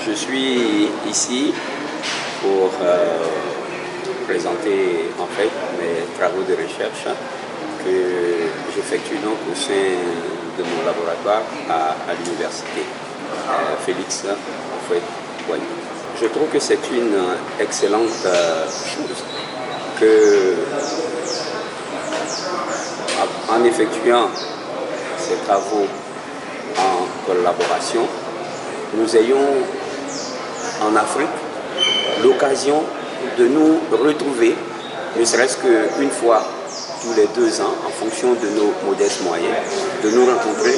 Je suis ici pour présenter en fait mes travaux de recherche que j'effectue donc au sein de mon laboratoire à l'université Félix Houphouët-Boigny. Je trouve que c'est une excellente chose que, en effectuant ces travaux en collaboration, nous ayons en Afrique l'occasion de nous retrouver, ne serait-ce qu'une fois tous les 2 ans, en fonction de nos modestes moyens, de nous rencontrer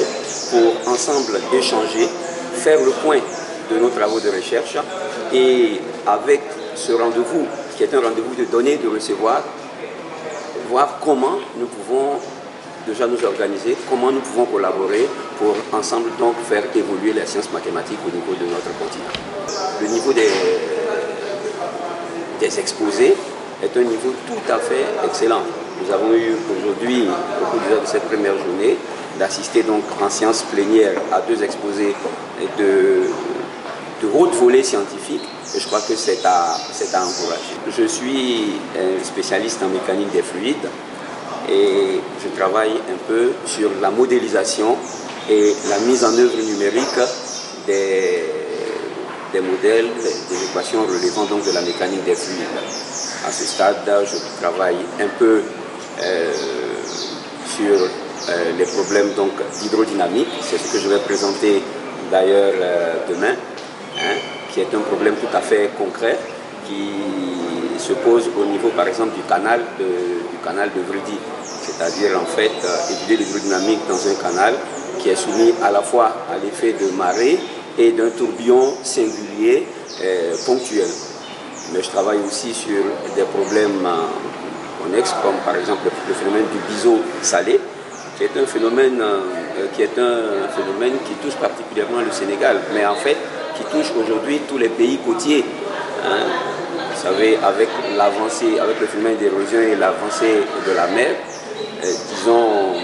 pour ensemble échanger, faire le point de nos travaux de recherche et avec ce rendez-vous, qui est un rendez-vous de donner et de recevoir, voir comment nous pouvons déjà nous organiser, comment nous pouvons collaborer pour ensemble donc faire évoluer les sciences mathématiques au niveau de notre continent. Le niveau des exposés est un niveau tout à fait excellent. Nous avons eu aujourd'hui, au cours de cette première journée, d'assister donc en séance plénière à 2 exposés de haute volée scientifique, et je crois que c'est à encourager. Je suis un spécialiste en mécanique des fluides et je travaille un peu sur la modélisation et la mise en œuvre numérique des modèles, des équations relevant donc de la mécanique des fluides. À ce stade, je travaille un peu sur les problèmes d'hydrodynamique. C'est ce que je vais présenter d'ailleurs demain, qui est un problème tout à fait concret qui se pose au niveau par exemple du canal de Vridi, c'est-à-dire en fait étudier l'hydrodynamique dans un canal qui est soumis à la fois à l'effet de marée et d'un tourbillon singulier ponctuel. Mais je travaille aussi sur des problèmes connexes comme par exemple le phénomène du biseau salé, qui est un phénomène qui touche particulièrement le Sénégal, mais en fait qui touche aujourd'hui tous les pays côtiers. Vous savez, avec l'avancée, avec le phénomène d'érosion et l'avancée de la mer, disons,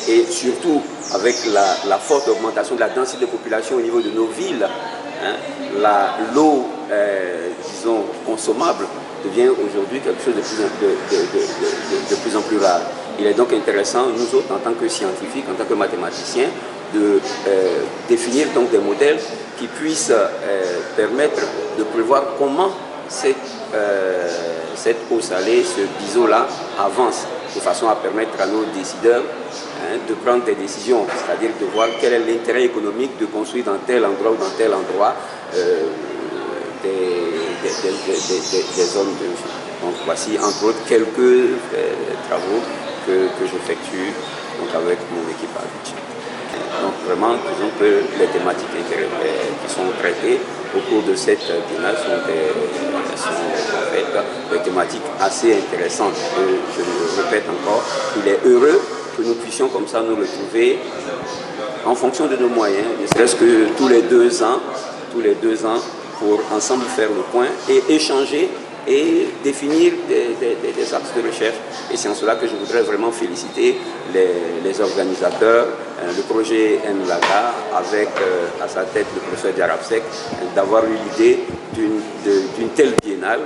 et surtout avec la forte augmentation de la densité de population au niveau de nos villes, l'eau, disons, consommable devient aujourd'hui quelque chose de plus en plus rare. Il est donc intéressant, nous autres, en tant que scientifiques, en tant que mathématiciens, de définir donc des modèles qui puissent permettre de prévoir comment cette eau salée, ce biseau-là, avance, de façon à permettre à nos décideurs de prendre des décisions, c'est-à-dire de voir quel est l'intérêt économique de construire dans tel endroit ou dans tel endroit des zones de vie. Donc voici entre autres quelques travaux que j'effectue avec mon équipe à Vichy. Donc vraiment, disons que les thématiques qui sont traitées au cours de cette biennale sont en fait des thématiques assez intéressantes. Je le répète encore, il est heureux que nous puissions comme ça nous retrouver en fonction de nos moyens, ne serait-ce que tous les 2 ans, pour ensemble faire le point et échanger et définir des axes de recherche. Et c'est en cela que je voudrais vraiment féliciter les organisateurs, le projet NLAGA, avec à sa tête le professeur Diarabsek, d'avoir eu l'idée d'une telle biennale,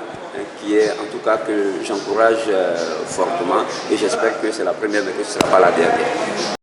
qui est en tout cas que j'encourage fortement, et j'espère que c'est la première mais que ce ne sera pas la dernière.